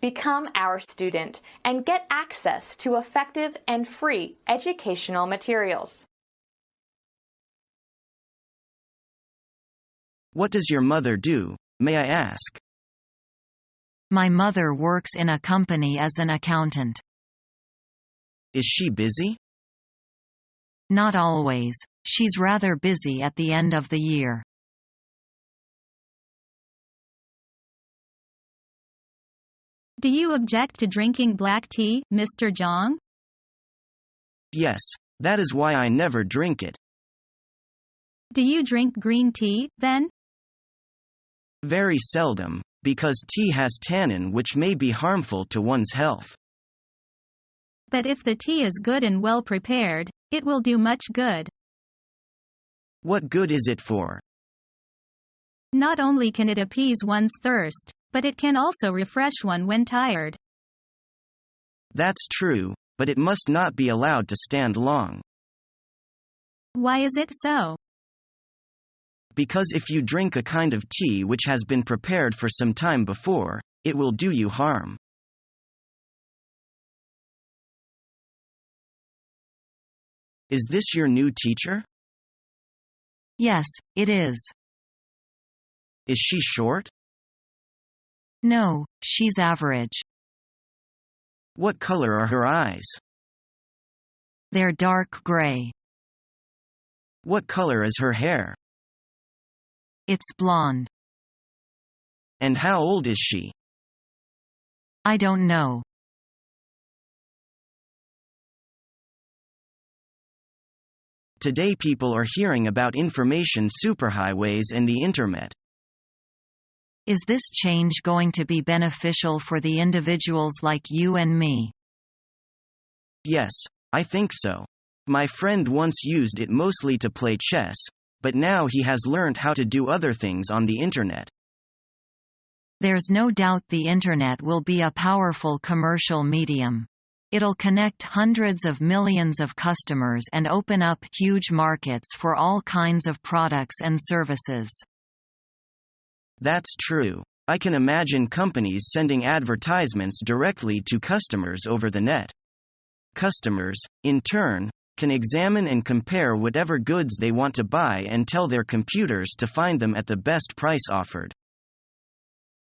Become our student and get access to effective and free educational materials. What does your mother do, may I ask? My mother works in a company as an accountant. Is she busy? Not always. She's rather busy at the end of the year. Do you object to drinking black tea, Mr. Zhang? Yes, that is why I never drink it. Do you drink green tea, then? Very seldom, because tea has tannin which may be harmful to one's health. But if the tea is good and well prepared, it will do much good. What good is it for? Not only can it appease one's thirst, but it can also refresh one when tired. That's true, but it must not be allowed to stand long. Why is it so? Because if you drink a kind of tea which has been prepared for some time before, it will do you harm. Is this your new teacher? Yes, it is. Is she short? No, she's average. What color are her eyes? They're dark gray. What color is her hair? It's blonde. And how old is she? I don't know. Today people are hearing about information superhighways and the internet. Is this change going to be beneficial for the individuals like you and me? Yes, I think so. My friend once used it mostly to play chess, but now he has learned how to do other things on the internet. There's no doubt the internet will be a powerful commercial medium. It'll connect hundreds of millions of customers and open up huge markets for all kinds of products and services. That's true. I can imagine companies sending advertisements directly to customers over the net. Customers, in turn, can examine and compare whatever goods they want to buy and tell their computers to find them at the best price offered.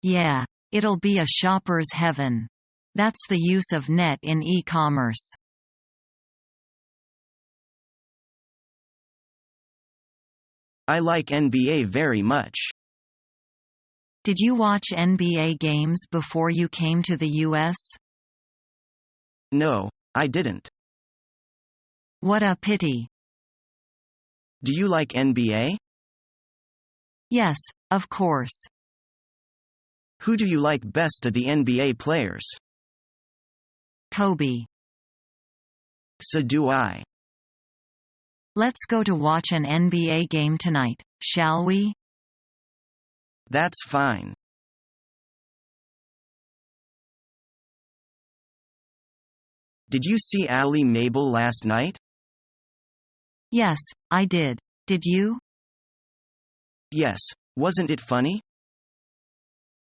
Yeah, it'll be a shopper's heaven. That's the use of net in e-commerce. I like NBA very much. Did you watch NBA games before you came to the US? No, I didn't. What a pity. Do you like NBA? Yes, of course. Who do you like best of the NBA players? Kobe. So do I. Let's go to watch an NBA game tonight, shall we? That's fine. Did you see Ali Mabel last night? Yes, I did. Did you? Yes, wasn't it funny?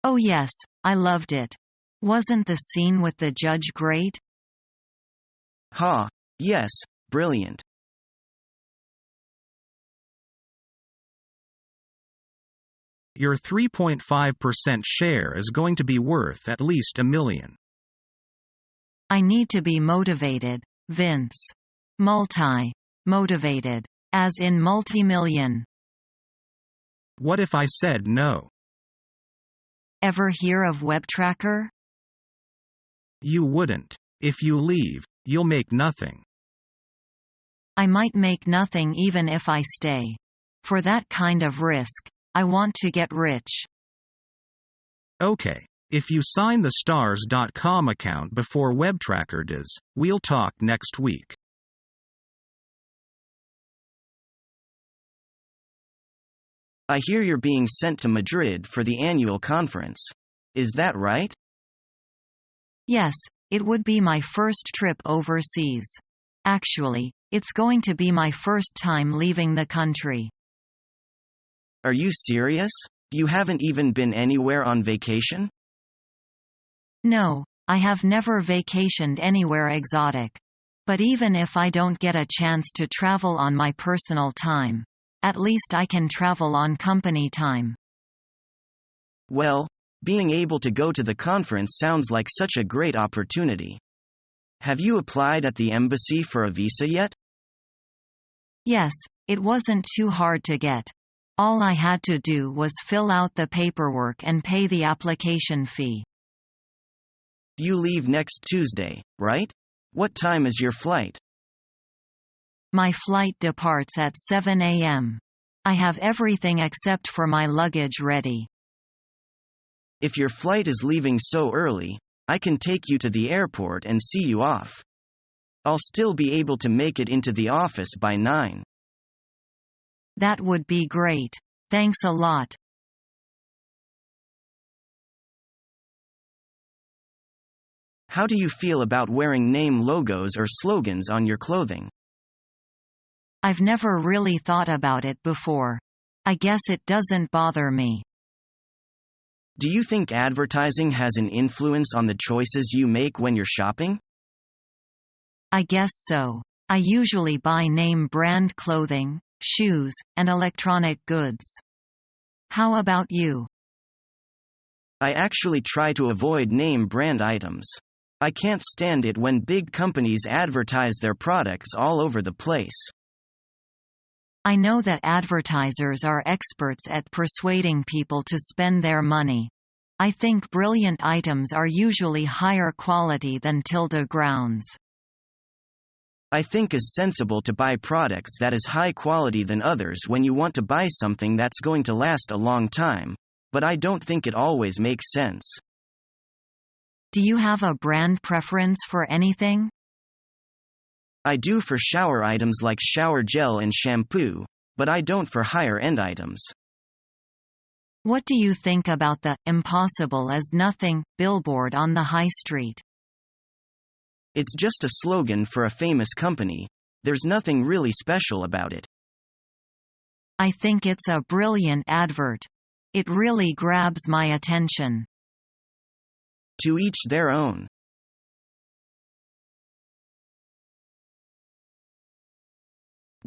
Oh yes, I loved it. Wasn't the scene with the judge great? Ha, yes, brilliant. Your 3.5% share is going to be worth at least $1 million. I need to be motivated, Vince. Motivated. As in multi-million. What if I said no? Ever hear of WebTracker? You wouldn't. If you leave, you'll make nothing. I might make nothing even if I stay. For that kind of risk, I want to get rich. Okay, if you sign the stars.com account before WebTracker does, we'll talk next week. I hear you're being sent to Madrid for the annual conference. Is that right? Yes, it would be my first trip overseas. Actually, it's going to be my first time leaving the country. Are you serious? You haven't even been anywhere on vacation? No, I have never vacationed anywhere exotic. But even if I don't get a chance to travel on my personal time, at least I can travel on company time. Well, being able to go to the conference sounds like such a great opportunity. Have you applied at the embassy for a visa yet? Yes, it wasn't too hard to get. All I had to do was fill out the paperwork and pay the application fee. You leave next Tuesday, right? What time is your flight? My flight departs at 7 a.m. I have everything except for my luggage ready. If your flight is leaving so early, I can take you to the airport and see you off. I'll still be able to make it into the office by 9. That would be great. Thanks a lot. How do you feel about wearing name logos or slogans on your clothing? I've never really thought about it before. I guess it doesn't bother me. Do you think advertising has an influence on the choices you make when you're shopping? I guess so. I usually buy name brand clothing, shoes, and electronic goods. How about you? I actually try to avoid name brand items. I can't stand it when big companies advertise their products all over the place. I know that advertisers are experts at persuading people to spend their money. I think brilliant items are usually higher quality than tilde grounds. I think it's sensible to buy products that is high quality than others when you want to buy something that's going to last a long time, but I don't think it always makes sense. Do you have a brand preference for anything? I do for shower items like shower gel and shampoo, but I don't for higher-end items. What do you think about the "impossible is nothing" billboard on the high street? It's just a slogan for a famous company. There's nothing really special about it. I think it's a brilliant advert. It really grabs my attention. To each their own.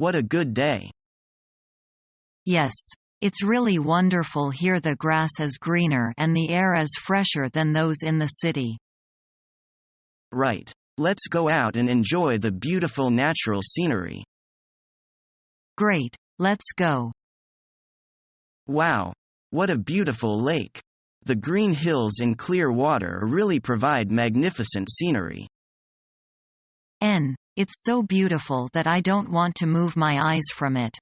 What a good day. Yes. It's really wonderful here. The grass is greener and the air is fresher than those in the city. Right. Let's go out and enjoy the beautiful natural scenery. Great. Let's go. Wow. What a beautiful lake. The green hills and clear water really provide magnificent scenery. It's so beautiful that I don't want to move my eyes from it.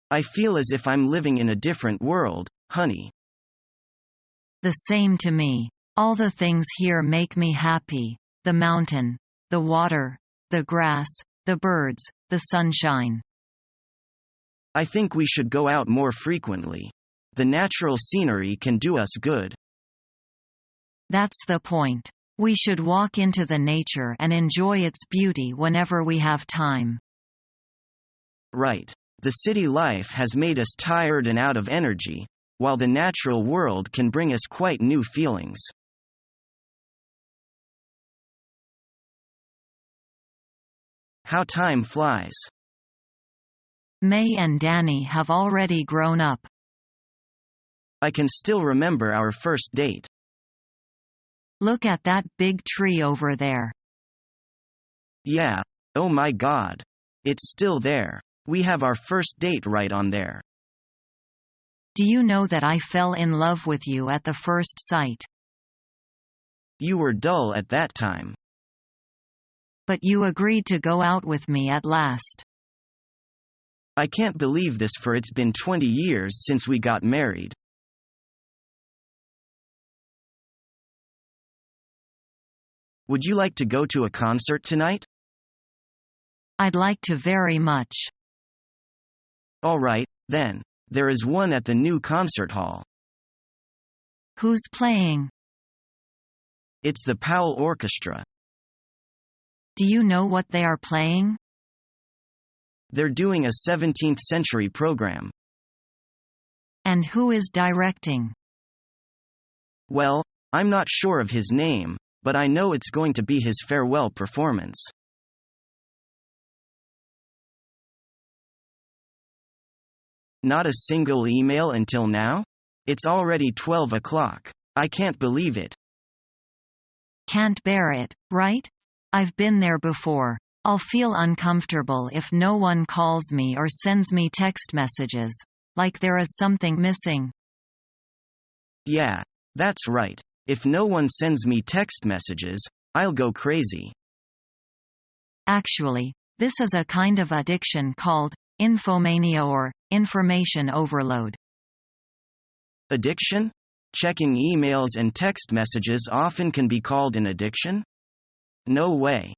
I feel as if I'm living in a different world, honey. The same to me. All the things here make me happy. The mountain, the water, the grass, the birds, the sunshine. I think we should go out more frequently. The natural scenery can do us good. That's the point. We should walk into the nature and enjoy its beauty whenever we have time. Right. The city life has made us tired and out of energy, while the natural world can bring us quite new feelings. How time flies. May and Danny have already grown up. I can still remember our first date. Look at that big tree over there. Yeah, oh my God. It's still there. We have our first date right on there. Do you know that I fell in love with you at the first sight? You were dull at that time. But you agreed to go out with me at last. I can't believe this, for it's been 20 years since we got married. Would you like to go to a concert tonight? I'd like to very much. All right, then. There is one at the new concert hall. Who's playing? It's the Powell Orchestra. Do you know what they are playing? They're doing a 17th century program. And who is directing? Well, I'm not sure of his name, but I know it's going to be his farewell performance. Not a single email until now? It's already 12 o'clock. I can't believe it. Can't bear it, right? I've been there before. I'll feel uncomfortable if no one calls me or sends me text messages. Like there is something missing. Yeah, that's right. If no one sends me text messages, I'll go crazy. Actually, this is a kind of addiction called infomania or information overload. Addiction? Checking emails and text messages often can be called an addiction? No way.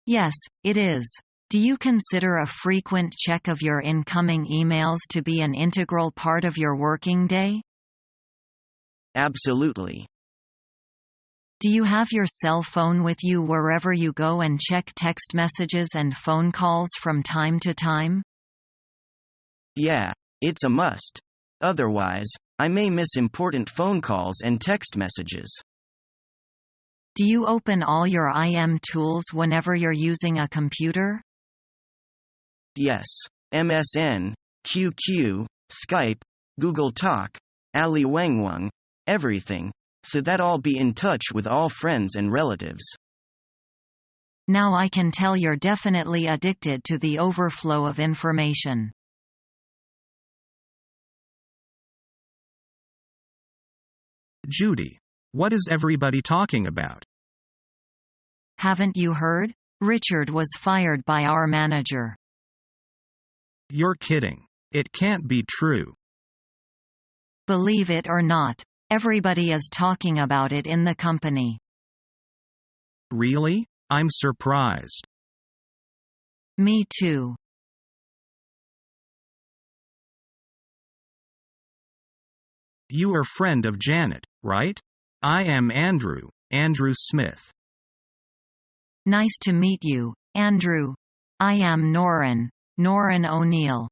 Yes, it is. Do you consider a frequent check of your incoming emails to be an integral part of your working day? Absolutely. Do you have your cell phone with you wherever you go and check text messages and phone calls from time to time? Yeah, it's a must. Otherwise, I may miss important phone calls and text messages. Do you open all your IM tools whenever you're using a computer? Yes. MSN, QQ, Skype, Google Talk, Ali Wangwang, everything, so that I'll be in touch with all friends and relatives. Now I can tell you're definitely addicted to the overflow of information. Judy, what is everybody talking about? Haven't you heard? Richard was fired by our manager. You're kidding. It can't be true. Believe it or not, everybody is talking about it in the company. Really? I'm surprised. Me too. You are friend of Janet, right? I am Andrew, Andrew Smith. Nice to meet you, Andrew. I am Norrin, Norrin O'Neill.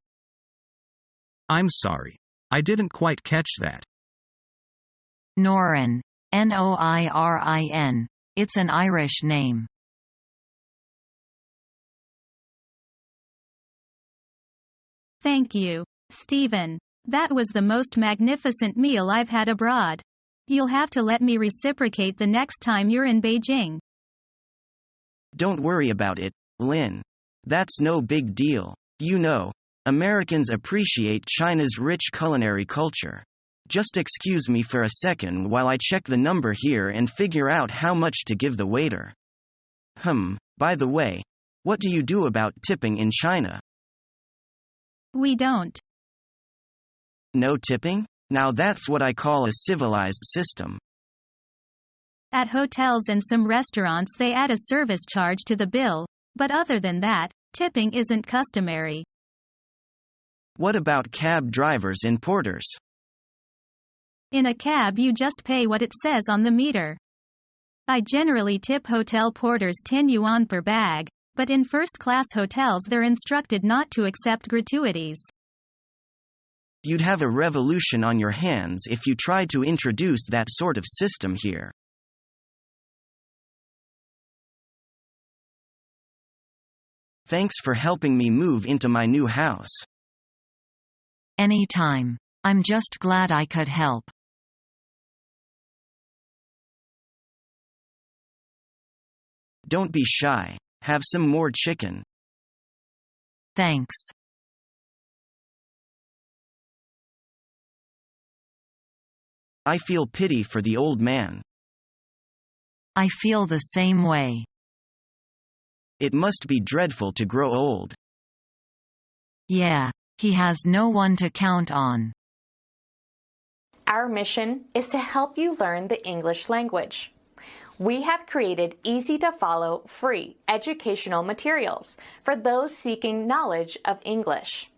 I'm sorry. I didn't quite catch that. Norrin. Noirin. It's an Irish name. Thank you, Stephen. That was the most magnificent meal I've had abroad. You'll have to let me reciprocate the next time you're in Beijing. Don't worry about it, Lynn. That's no big deal. You know, Americans appreciate China's rich culinary culture. Just excuse me for a second while I check the number here and figure out how much to give the waiter. By the way, what do you do about tipping in China? We don't. No tipping? Now that's what I call a civilized system. At hotels and some restaurants they add a service charge to the bill, but other than that, tipping isn't customary. What about cab drivers and porters? In a cab you just pay what it says on the meter. I generally tip hotel porters 10 yuan per bag, but in first-class hotels they're instructed not to accept gratuities. You'd have a revolution on your hands if you tried to introduce that sort of system here. Thanks for helping me move into my new house. Anytime. I'm just glad I could help. Don't be shy. Have some more chicken. Thanks. I feel pity for the old man. I feel the same way. It must be dreadful to grow old. Yeah, he has no one to count on. Our mission is to help you learn the English language. We have created easy-to-follow, free educational materials for those seeking knowledge of English.